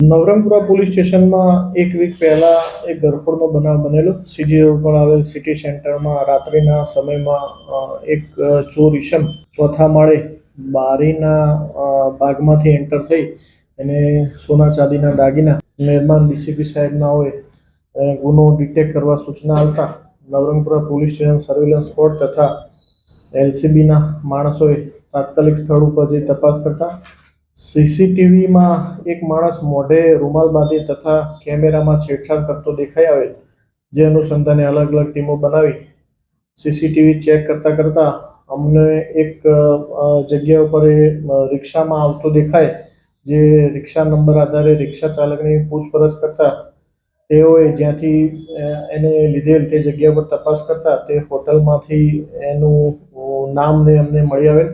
Navrangpura police સ્ટેશનમાં એક week પહેલાં એક ઘરફોડનો બનાવ બનેલો. સીજી રોડ પર આવેલ સિટી સેન્ટરમાં રાત્રિના સમયમાં એક ચોર ઈસમ ચોથા માળે બારીના ભાગમાંથી એન્ટર થઈ અને સોના ચાંદીના દાગીના મહેરબાન ડીસીપી સાહેબના હોય ગુનો ડિટેક્ટ કરવા સૂચના આવતા Navrangpura police station surveillance squad તથા એલસીબીના માણસોએ તાત્કાલિક સ્થળ ઉપર જઈ તપાસ કરતા સીસીટીવીમાં એક માણસ મોઢે રૂમાલ બાંધી તથા કેમેરામાં છેડછાડ કરતો દેખાઈ આવેલ. જે અનુસંધાને અલગ અલગ ટીમો બનાવી સીસીટીવી ચેક કરતા અમને એક જગ્યા ઉપર એ રિક્ષામાં આવતો દેખાય. જે રિક્ષા નંબર આધારે રિક્ષા ચાલકની પૂછપરછ કરતા તેઓએ જ્યાંથી એને લીધેલ તે જગ્યા પર તપાસ કરતા તે હોટલમાંથી એનું નામને અમને મળી આવેલ.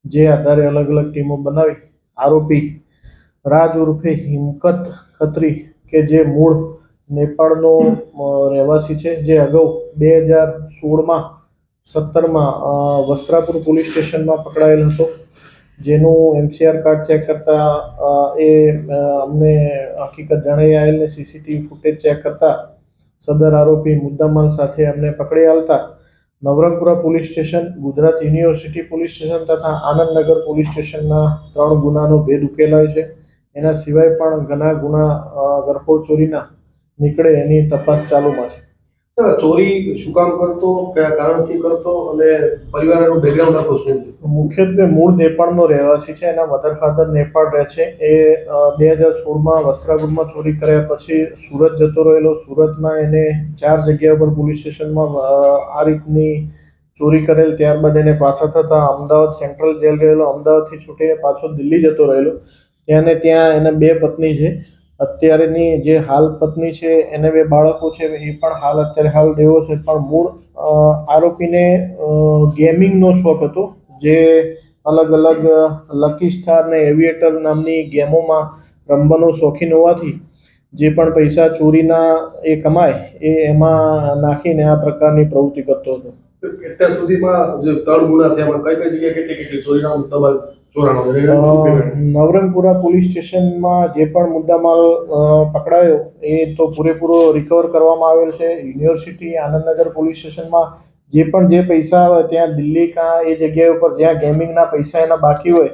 જે આધારે અલગ અલગ ટીમો બનાવી આરોપી રાજ ઉર્ફે હિમકત ખત્રી કે જે મૂળ નેપાળનો રહેવાસી છે, જે અગાઉ 2016માં 17માં વસ્ત્રાપુર પોલીસ સ્ટેશનમાં પકડાયેલ હતો. જેનું MCR કાર્ડ ચેક કરતા એ અમને હકીકત જણાઈ આવેલ ને સીસીટીવી ફૂટેજ ચેક કરતા સદર આરોપી મુદ્દામાલ સાથે અમને પકડી આવતા Navrangpura police station, Gujarat university police station તથા આનંદનગર પોલીસ સ્ટેશનના 3 ગુનાનો ભેદ ઉકેલાય છે. એના સિવાય પણ ઘણા ગુના ઘરફોડ ચોરીના નીકળે એની તપાસ ચાલુમાં છે. ચોરી શું કામ કરતો, કયા કારણથી કરતો અને પરિવારનું બેકગ્રાઉન્ડ આખું શું છે? મુખ્યત્વે મૂળ નેપાળનો રહેવાસી છે. એના મધર ફાધર નેપાળ રહે છે. એ 2016માં વસ્ત્રાપુરમાં ચોરી કર્યા પછી સુરત જતો રહેલો. સુરતમાં એને 4 જગ્યા પર પોલીસ સ્ટેશનમાં આ રીતની ચોરી કરેલ. ત્યારબાદ એને પાછા થતા અમદાવાદ સેન્ટ્રલ જેલ ગયેલો. અમદાવાદથી છૂટીને પાછો દિલ્હી જતો રહેલો. ત્યાં એને 2 પત્ની છે. અત્યારેની જે હાલ પત્ની છે એને 2 બાળકો છે. એ પણ અત્યારે હાલ દેવો છે. પણ મૂળ આરોપીને ગેમિંગનો શોખ હતો. જે અલગ અલગ લકી સ્ટાર ને એવિએટર નામની ગેમોમાં રમવાનો શોખીન હોવાથી જે પણ પૈસા ચોરીના એ કમાય એ એમાં નાખીને આ પ્રકારની પ્રવૃત્તિ કરતો હતો. અત્યાર સુધીમાં જે 3 ગુના થયા, કઈ જગ્યાએ કેટલી ચોરીના મુદ્દામાલ ચોરાણો? નવરંગપુરા પોલીસ સ્ટેશનમાં જે પણ મુદ્દામાલ પકડાયો એ તો પૂરેપૂરો રિકવર કરવામાં આવેલ છે. યુનિવર્સિટી આનંદનગર પોલીસ સ્ટેશનમાં જે પૈસા આવે ત્યાં દિલ્હી એ જગ્યા ઉપર જ્યાં ગેમિંગના પૈસા એના બાકી હોય